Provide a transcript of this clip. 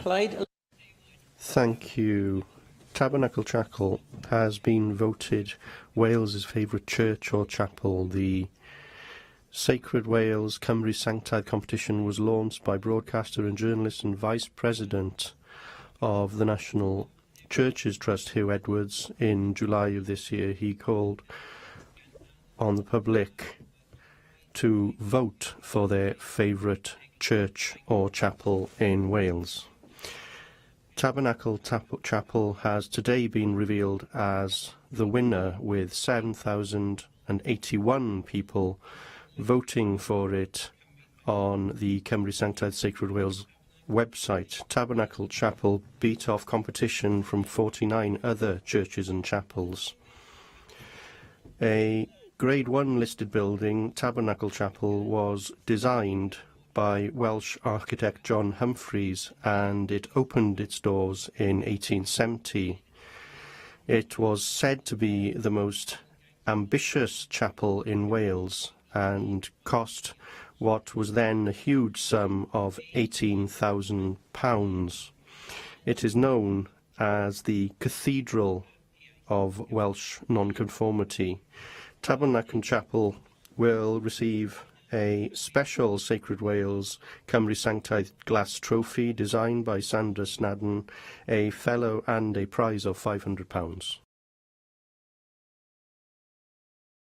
applied. Thank you. Tabernacle Chapel has been voted Wales's favourite church or chapel. The Sacred Wales Cymru Sanctaidd competition was launched by broadcaster and journalist and Vice President of the National Churches Trust, Hugh Edwards. In July of this year, he called on the public to vote for their favourite church or chapel in Wales. Tabernacle Chapel has today been revealed as the winner, with 7,081 people voting for it on the Cymru Sanctaidd Sacred Wales website. Tabernacle Chapel beat off competition from 49 other churches and chapels. A Grade 1 listed building, Tabernacle Chapel, was designed by Welsh architect John Humphreys, and it opened its doors in 1870. It was said to be the most ambitious chapel in Wales and cost what was then a huge sum of £18,000. It is known as the Cathedral of Welsh Nonconformity. Tabernacle Chapel will receive a special Sacred Wales Cymru Sanctaidd glass trophy designed by Sandra Snadden, a fellow, and a prize of £500.